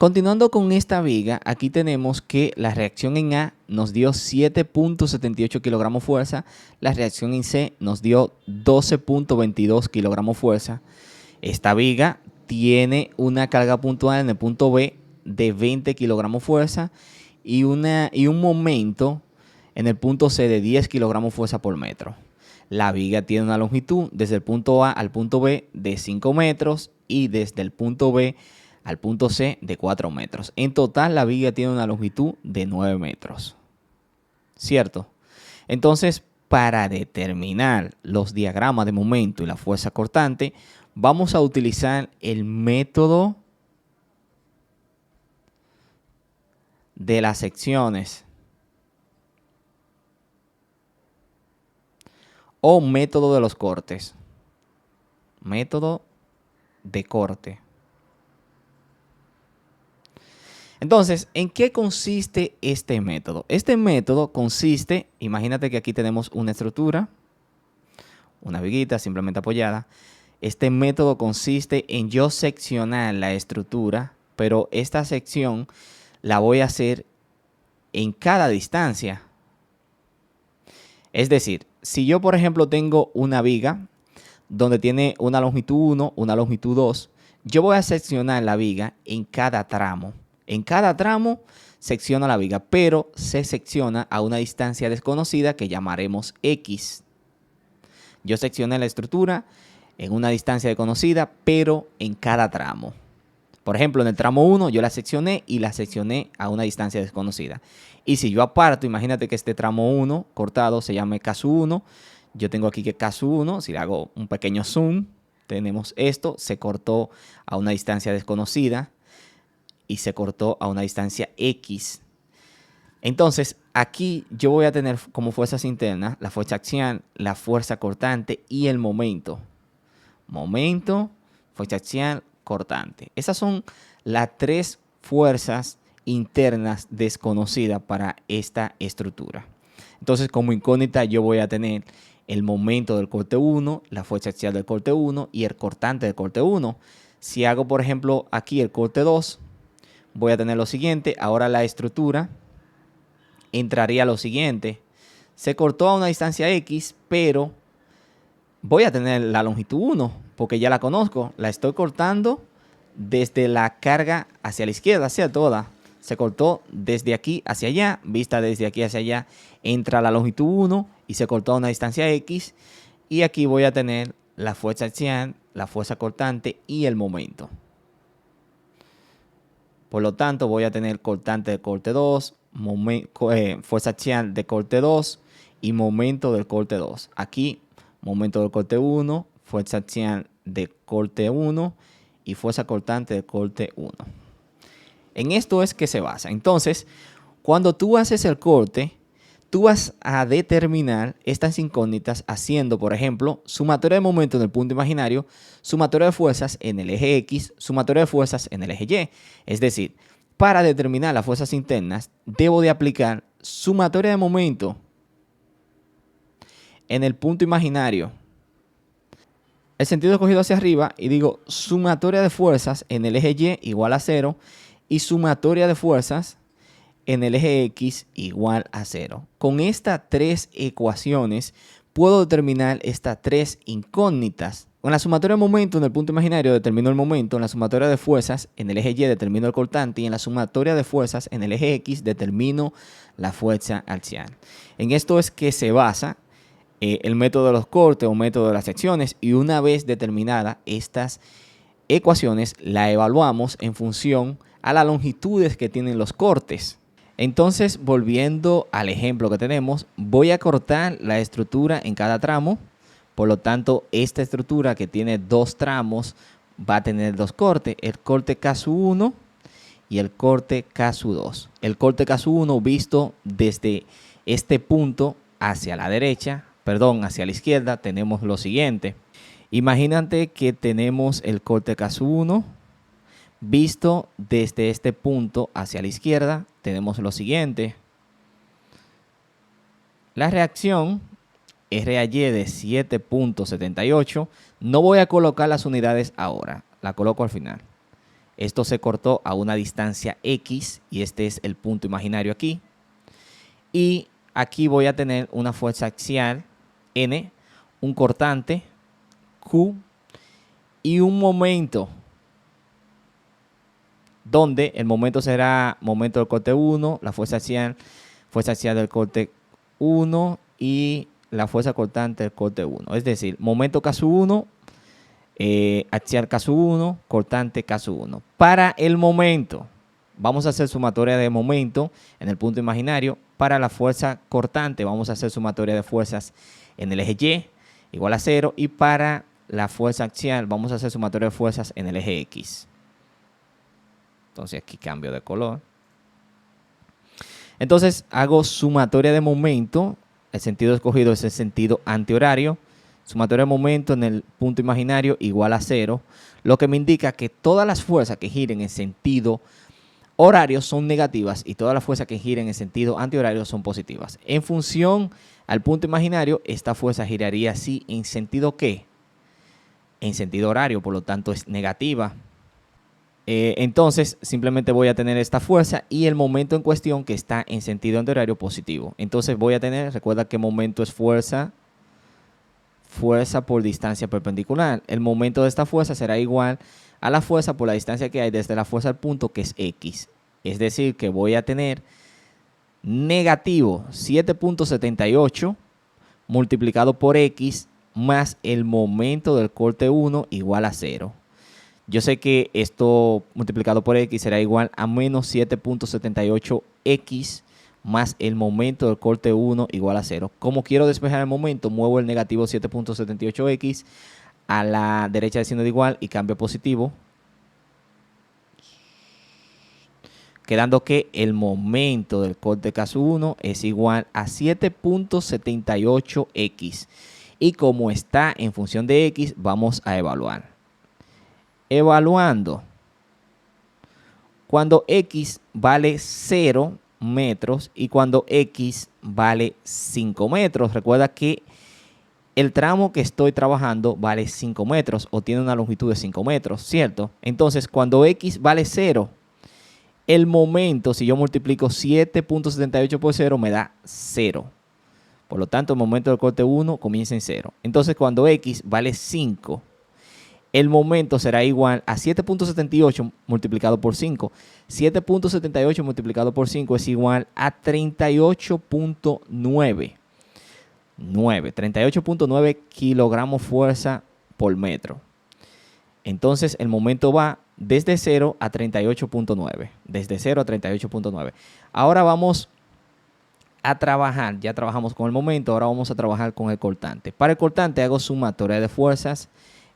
Continuando con esta viga, aquí tenemos que la reacción en A nos dio 7.78 kilogramos fuerza, la reacción en C nos dio 12.22 kilogramos fuerza. Esta viga tiene una carga puntual en el punto B de 20 kilogramos fuerza y un momento en el punto C de 10 kilogramos fuerza por metro. La viga tiene una longitud desde el punto A al punto B de 5 metros y desde el punto B al punto C de 4 metros. En total, la viga tiene una longitud de 9 metros. ¿Cierto? Entonces, para determinar los diagramas de momento y la fuerza cortante, vamos a utilizar el método de las secciones o método de los cortes. Método de corte. Entonces, ¿en qué consiste este método? Este método consiste, imagínate que aquí tenemos una estructura, una viguita simplemente apoyada. Este método consiste en yo seccionar la estructura, pero esta sección la voy a hacer en cada distancia. Es decir, si yo, por ejemplo, tengo una viga donde tiene una longitud 1, una longitud 2, yo voy a seccionar la viga en cada tramo. En cada tramo secciona la viga, pero se secciona a una distancia desconocida que llamaremos X. Yo seccioné la estructura en una distancia desconocida, pero en cada tramo. Por ejemplo, en el tramo 1 yo la seccioné y la seccioné a una distancia desconocida. Y si yo aparto, imagínate que este tramo 1 cortado se llame caso 1. Yo tengo aquí que caso 1, si le hago un pequeño zoom, tenemos esto, se cortó a una distancia desconocida y se cortó a una distancia X. Entonces, aquí yo voy a tener como fuerzas internas la fuerza axial, la fuerza cortante y el momento. Momento, fuerza axial, cortante. Esas son las tres fuerzas internas desconocidas para esta estructura. Entonces, como incógnita, yo voy a tener el momento del corte 1, la fuerza axial del corte 1 y el cortante del corte 1. Si hago, por ejemplo, aquí el corte 2, voy a tener lo siguiente. Ahora la estructura entraría lo siguiente. Se cortó a una distancia X, pero voy a tener la longitud 1 porque ya la conozco. La estoy cortando desde la carga hacia la izquierda, hacia toda. Se cortó desde aquí hacia allá, vista desde aquí hacia allá. Entra la longitud 1 y se cortó a una distancia X. Y aquí voy a tener la fuerza axial, la fuerza cortante y el momento. Por lo tanto, voy a tener cortante de corte 2, fuerza axial de corte 2 y momento del corte 2. Aquí, momento del corte 1, fuerza axial de corte 1 y fuerza cortante de corte 1. En esto es que se basa. Entonces, cuando tú haces el corte, tú vas a determinar estas incógnitas haciendo, por ejemplo, sumatoria de momento en el punto imaginario, sumatoria de fuerzas en el eje X, sumatoria de fuerzas en el eje Y. Es decir, para determinar las fuerzas internas, debo de aplicar sumatoria de momento en el punto imaginario. El sentido escogido hacia arriba y digo sumatoria de fuerzas en el eje Y igual a 0 y sumatoria de fuerzas en el eje X igual a 0. Con estas tres ecuaciones puedo determinar estas tres incógnitas. Con la sumatoria de momento en el punto imaginario determino el momento, en la sumatoria de fuerzas en el eje Y determino el cortante y en la sumatoria de fuerzas en el eje X determino la fuerza axial. En esto es que se basa el método de los cortes o método de las secciones, y una vez determinadas estas ecuaciones la evaluamos en función a las longitudes que tienen los cortes. Entonces, volviendo al ejemplo que tenemos, voy a cortar la estructura en cada tramo. Por lo tanto, esta estructura que tiene dos tramos va a tener dos cortes, el corte caso 1 y el corte caso 2. El corte caso 1 visto desde este punto hacia la derecha, hacia la izquierda, tenemos lo siguiente. Imagínate que tenemos el corte caso 1 visto desde este punto hacia la izquierda, tenemos lo siguiente. La reacción RAY de 7.78. No voy a colocar las unidades ahora, la coloco al final. Esto se cortó a una distancia X y este es el punto imaginario aquí. Y aquí voy a tener una fuerza axial N, un cortante Q y un momento, donde el momento será momento del corte 1, la fuerza axial del corte 1 y la fuerza cortante del corte 1. Es decir, momento caso 1, axial caso 1, cortante caso 1. Para el momento, vamos a hacer sumatoria de momento en el punto imaginario. Para la fuerza cortante, vamos a hacer sumatoria de fuerzas en el eje Y, igual a 0. Y para la fuerza axial, vamos a hacer sumatoria de fuerzas en el eje X. Entonces aquí cambio de color. Entonces hago sumatoria de momento. El sentido escogido es el sentido antihorario. Sumatoria de momento en el punto imaginario igual a 0. Lo que me indica que todas las fuerzas que giren en sentido horario son negativas y todas las fuerzas que giren en sentido antihorario son positivas. En función al punto imaginario, esta fuerza giraría así en sentido ¿qué? En sentido horario, por lo tanto es negativa. Entonces simplemente voy a tener esta fuerza y el momento en cuestión que está en sentido antihorario positivo. Entonces voy a tener, recuerda que momento es fuerza por distancia perpendicular. El momento de esta fuerza será igual a la fuerza por la distancia que hay desde la fuerza al punto, que es X. Es decir, que voy a tener negativo 7.78 multiplicado por X más el momento del corte 1 igual a 0. Yo sé que esto multiplicado por X será igual a menos 7.78X más el momento del corte 1 igual a 0. Como quiero despejar el momento, muevo el negativo 7.78X a la derecha del signo de igual y cambio a positivo. Quedando que el momento del corte caso 1 es igual a 7.78X. Y como está en función de X, vamos a evaluar. Evaluando, cuando X vale 0 metros y cuando X vale 5 metros. Recuerda que el tramo que estoy trabajando vale 5 metros o tiene una longitud de 5 metros, ¿cierto? Entonces, cuando X vale 0, el momento, si yo multiplico 7.78 por 0, me da 0. Por lo tanto, el momento del corte 1 comienza en 0. Entonces, cuando X vale 5, el momento será igual a 7.78 multiplicado por 5. 7.78 multiplicado por 5 es igual a 38.9. 38.9 kilogramos fuerza por metro. Entonces el momento va desde 0 a 38.9. Desde 0 a 38.9. Ahora vamos a trabajar. Ya trabajamos con el momento. Ahora vamos a trabajar con el cortante. Para el cortante hago sumatoria de fuerzas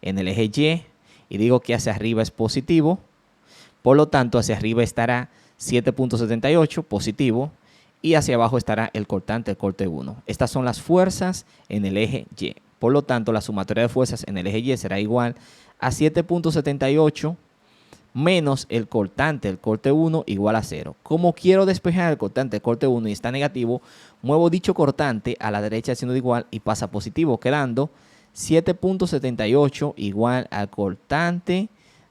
en el eje Y y digo que hacia arriba es positivo. Por lo tanto, hacia arriba estará 7.78 positivo y hacia abajo estará el cortante, el corte 1. Estas son las fuerzas en el eje Y. Por lo tanto, la sumatoria de fuerzas en el eje Y será igual a 7.78 menos el cortante, el corte 1, igual a 0. Como quiero despejar el cortante, el corte 1 y está negativo, muevo dicho cortante a la derecha haciendo igual y pasa positivo, quedando 7.78 igual al cortante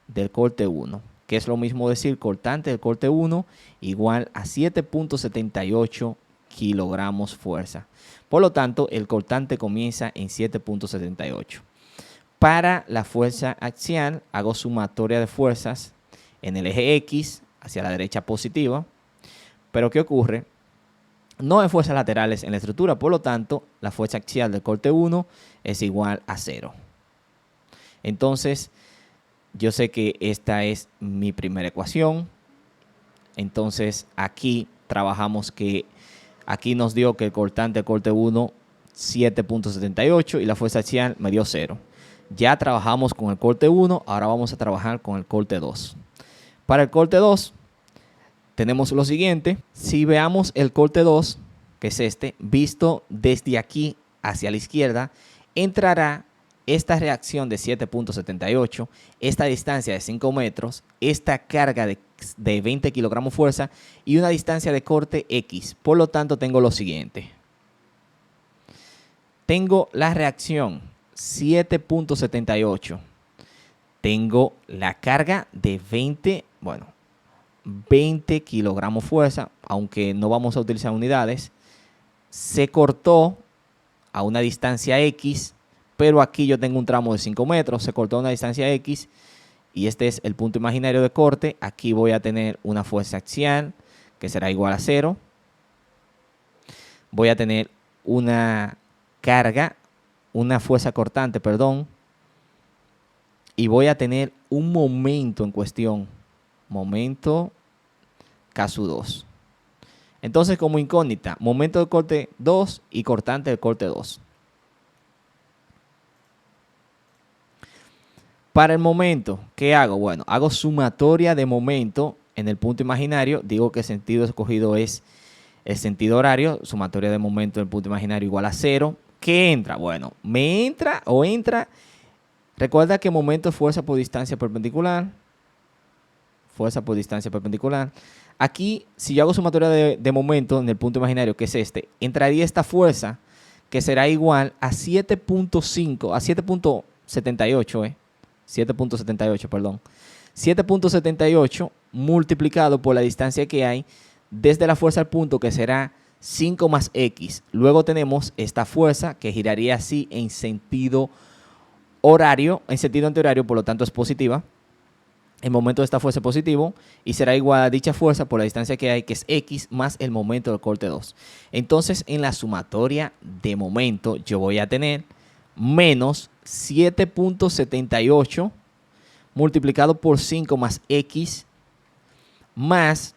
del corte 1, que es lo mismo decir cortante del corte 1 igual a 7.78 kilogramos fuerza. Por lo tanto, el cortante comienza en 7.78. Para la fuerza axial, hago sumatoria de fuerzas en el eje X hacia la derecha positiva. Pero ¿qué ocurre? No hay fuerzas laterales en la estructura, por lo tanto, la fuerza axial del corte 1 es igual a 0. Entonces, yo sé que esta es mi primera ecuación. Entonces, aquí trabajamos que aquí nos dio que el cortante del corte 1, 7.78 y la fuerza axial me dio 0. Ya trabajamos con el corte 1, ahora vamos a trabajar con el corte 2. Para el corte 2, tenemos lo siguiente. Si veamos el corte 2, que es este, visto desde aquí hacia la izquierda, entrará esta reacción de 7.78, esta distancia de 5 metros, esta carga de 20 kilogramos fuerza y una distancia de corte X. Por lo tanto, tengo lo siguiente. Tengo la reacción 7.78. Tengo la carga de 20 bueno, 20 kilogramos fuerza, aunque no vamos a utilizar unidades. Se cortó a una distancia X, pero aquí yo tengo un tramo de 5 metros, se cortó a una distancia X y este es el punto imaginario de corte. Aquí voy a tener una fuerza axial que será igual a 0. Voy a tener una carga, una fuerza cortante, perdón, y voy a tener un momento en cuestión, momento K2. Entonces, como incógnita, momento de corte 2 y cortante del corte 2. Para el momento, ¿qué hago? Bueno, hago sumatoria de momento en el punto imaginario. Digo que el sentido escogido es el sentido horario. Sumatoria de momento en el punto imaginario igual a 0. ¿Qué entra? Bueno, me entra o entra. Recuerda que momento es fuerza por distancia perpendicular. Fuerza por distancia perpendicular. Aquí, si yo hago sumatoria de momento en el punto imaginario, que es este, entraría esta fuerza que será igual a 7.5, a 7.78, 7.78, perdón. 7.78 multiplicado por la distancia que hay desde la fuerza al punto, que será 5 más X. Luego tenemos esta fuerza que giraría así en sentido horario, en sentido antihorario, por lo tanto es positiva. El momento de esta fuerza es positivo y será igual a dicha fuerza por la distancia que hay, que es X, más el momento del corte 2. Entonces, en la sumatoria de momento, yo voy a tener menos 7.78 multiplicado por 5 más X, más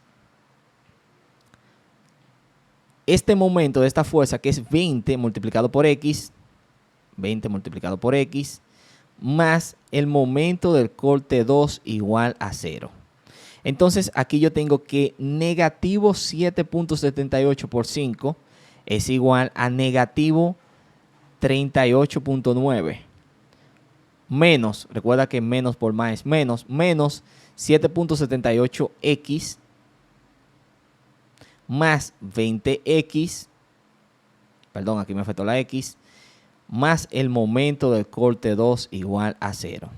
este momento de esta fuerza, que es 20 multiplicado por X, 20 multiplicado por X, más el momento del corte 2 igual a 0. Entonces, aquí yo tengo que negativo 7.78 por 5 es igual a negativo 38.9. Menos, recuerda que menos por más es menos, menos 7.78x más 20x, perdón, aquí me faltó la x, más el momento del corte 2 igual a 0.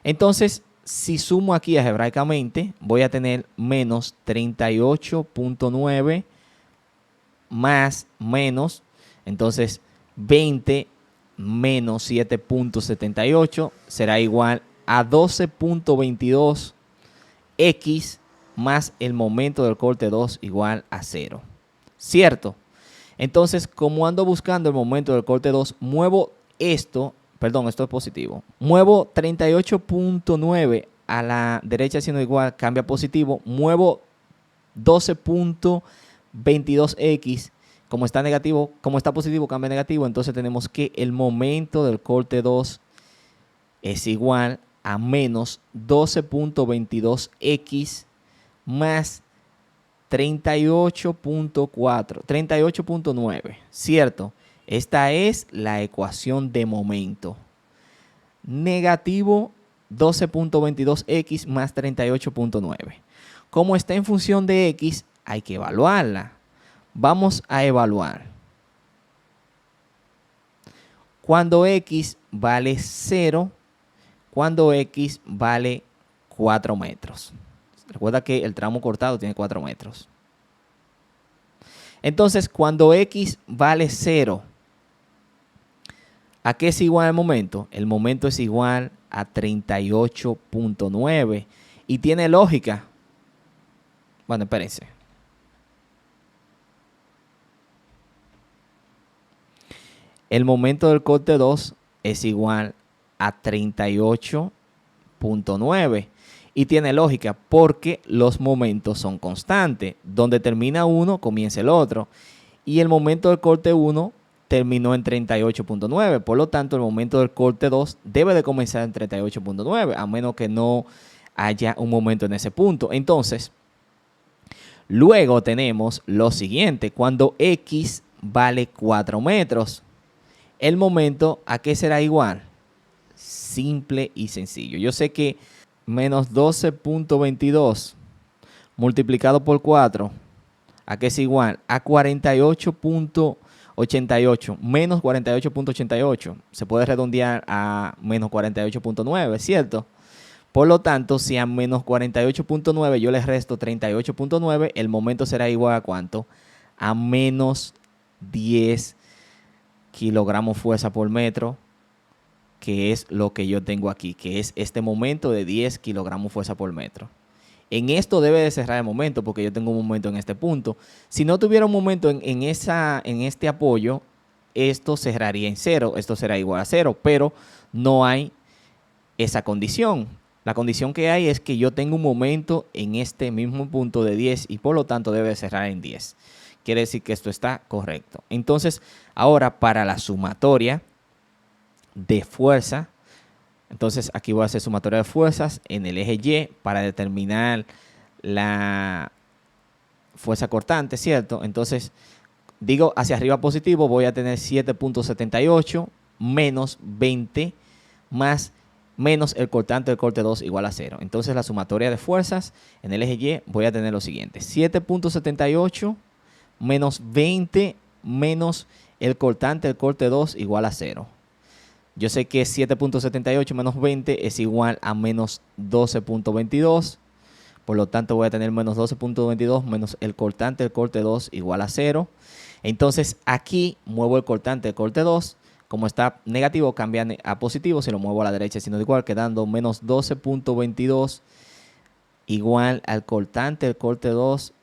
Entonces, si sumo aquí algebraicamente, voy a tener menos 38.9 más menos, entonces 20 menos 7.78 será igual a 12.22x más el momento del corte 2 igual a 0. ¿Cierto? Entonces, como ando buscando el momento del corte 2, muevo esto, perdón, esto es positivo. Muevo 38.9 a la derecha siendo igual, cambia positivo. Muevo 12.22x, como está negativo, como está positivo, cambia negativo. Entonces tenemos que el momento del corte 2 es igual a menos 12.22x más 38.4, 38.9, ¿cierto? Esta es la ecuación de momento. Negativo 12.22x más 38.9. Como está en función de x, hay que evaluarla. Vamos a evaluar. Cuando x vale 0, cuando x vale 4 metros. Recuerda que el tramo cortado tiene 4 metros. Entonces, cuando x vale 0, ¿a qué es igual el momento? El momento es igual a 38.9. Y tiene lógica. Bueno, espérense. El momento del corte 2 es igual a 38.9. Y tiene lógica porque los momentos son constantes. Donde termina uno, comienza el otro. Y el momento del corte 1 terminó en 38.9. Por lo tanto, el momento del corte 2 debe de comenzar en 38.9, a menos que no haya un momento en ese punto. Entonces, luego tenemos lo siguiente. Cuando x vale 4 metros, el momento, ¿a qué será igual? Simple y sencillo. Yo sé que menos 12.22 multiplicado por 4, ¿a qué es igual? A 48.88, menos 48.88. Se puede redondear a menos 48.9, ¿cierto? Por lo tanto, si a menos 48.9 yo les resto 38.9, el momento será igual a ¿cuánto? A menos 10 kilogramos fuerza por metro, que es lo que yo tengo aquí, que es este momento de 10 kilogramos fuerza por metro. En esto debe de cerrar el momento, porque yo tengo un momento en este punto. Si no tuviera un momento en este apoyo, esto cerraría en cero, esto será igual a cero, pero no hay esa condición. La condición que hay es que yo tengo un momento en este mismo punto de 10 y por lo tanto debe cerrar en 10. Quiere decir que esto está correcto. Entonces, ahora para la sumatoria de fuerza, entonces aquí voy a hacer sumatoria de fuerzas en el eje Y para determinar la fuerza cortante, ¿cierto? Entonces, digo hacia arriba positivo, voy a tener 7.78 menos 20 más menos el cortante del corte 2 igual a 0. Entonces la sumatoria de fuerzas en el eje Y voy a tener lo siguiente. 7.78 menos 20 menos el cortante del corte 2 igual a 0. Yo sé que 7.78 menos 20 es igual a menos 12.22. Por lo tanto voy a tener menos 12.22 menos el cortante del corte 2 igual a 0. Entonces aquí muevo el cortante del corte 2. Como está negativo, cambia a positivo. Si lo muevo a la derecha, sino igual, quedando menos 12.22 igual al cortante del corte 2.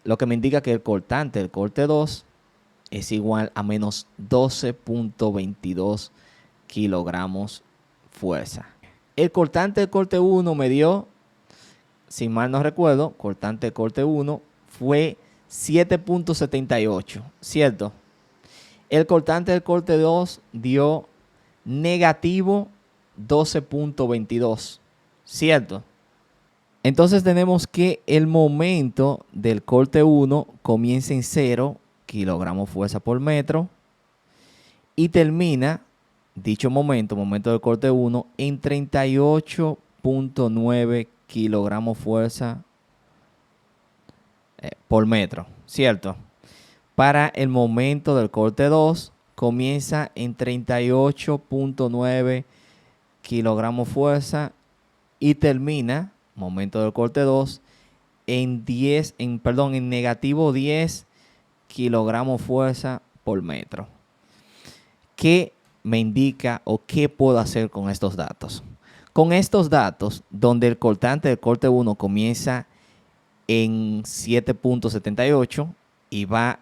Lo que me indica que el cortante del corte 2 es igual a menos 12.22 kilogramos fuerza. El cortante del corte 1 me dio, si mal no recuerdo, cortante del corte 1 fue 7.78, ¿cierto? El cortante del corte 2 dio negativo 12.22, ¿cierto? Entonces tenemos que el momento del corte 1 comienza en 0 kilogramos fuerza por metro y termina, dicho momento del corte 1, en 38.9 kilogramos fuerza por metro, ¿cierto? Para el momento del corte 2, comienza en 38.9 kilogramos fuerza y termina, momento del corte 2, en negativo 10 kilogramos fuerza por metro. ¿Qué me indica o qué puedo hacer con estos datos? Con estos datos, donde el cortante del corte 1 comienza en 7.78 y va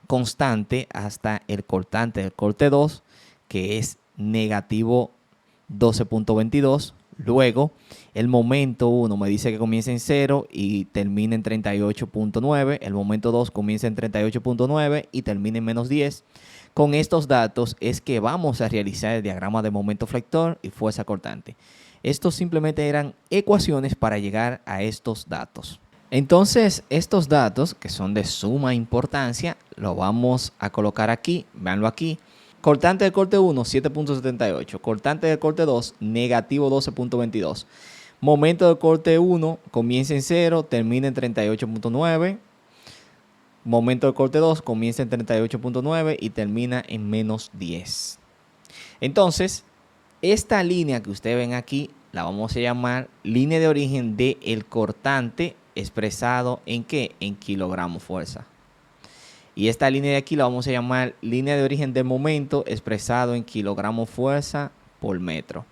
constante hasta el cortante del corte 2, que es negativo 12.22. Luego, el momento 1 me dice que comienza en 0 y termina en 38.9. El momento 2 comienza en 38.9 y termina en menos 10. Con estos datos es que vamos a realizar el diagrama de momento flector y fuerza cortante. Estos simplemente eran ecuaciones para llegar a estos datos. Entonces, estos datos, que son de suma importancia, lo vamos a colocar aquí. Véanlo aquí. Cortante del corte 1, 7.78. Cortante del corte 2, negativo 12.22. Momento del corte 1, comienza en 0, termina en 38.9. Momento del corte 2, comienza en 38.9 y termina en menos 10. Entonces, esta línea que ustedes ven aquí, la vamos a llamar línea de origen del cortante expresado ¿en qué? En kilogramos fuerza. Y esta línea de aquí la vamos a llamar línea de origen del momento expresado en kilogramos fuerza por metro.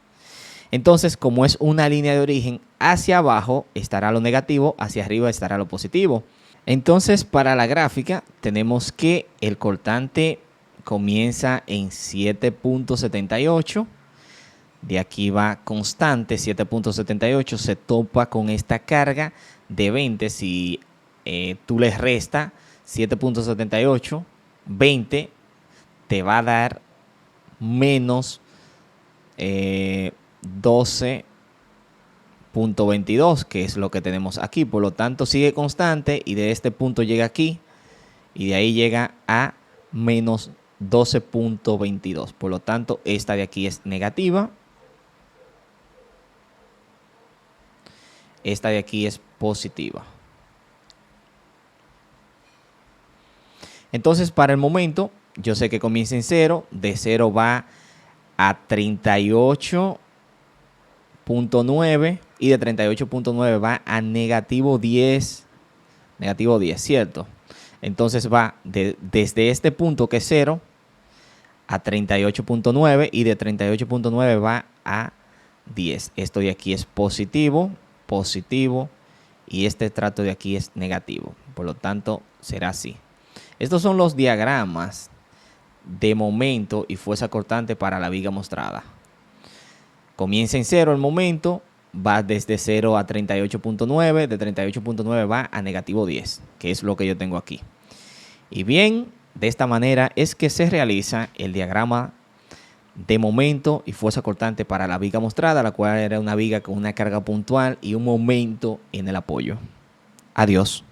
Entonces, como es una línea de origen, hacia abajo estará lo negativo, hacia arriba estará lo positivo. Entonces, para la gráfica, tenemos que el cortante comienza en 7.78. De aquí va constante, 7.78. Se topa con esta carga de 20. Si tú le restas 7.78, 20 te va a dar menos 12.22, que es lo que tenemos aquí. Por lo tanto, sigue constante y de este punto llega aquí y de ahí llega a menos 12.22. Por lo tanto, esta de aquí es negativa. Esta de aquí es positiva. Entonces, para el momento, yo sé que comienza en 0. De 0 va a 38 38.9 y de 38.9 va a negativo 10, ¿cierto? Entonces va desde este punto que es 0 a 38.9 y de 38.9 va a 10. Esto de aquí es positivo, positivo y este estrato de aquí es negativo. Por lo tanto, será así. Estos son los diagramas de momento y fuerza cortante para la viga mostrada. Comienza en 0 el momento, va desde 0 a 38.9, de 38.9 va a negativo 10, que es lo que yo tengo aquí. Y bien, de esta manera es que se realiza el diagrama de momento y fuerza cortante para la viga mostrada, la cual era una viga con una carga puntual y un momento en el apoyo. Adiós.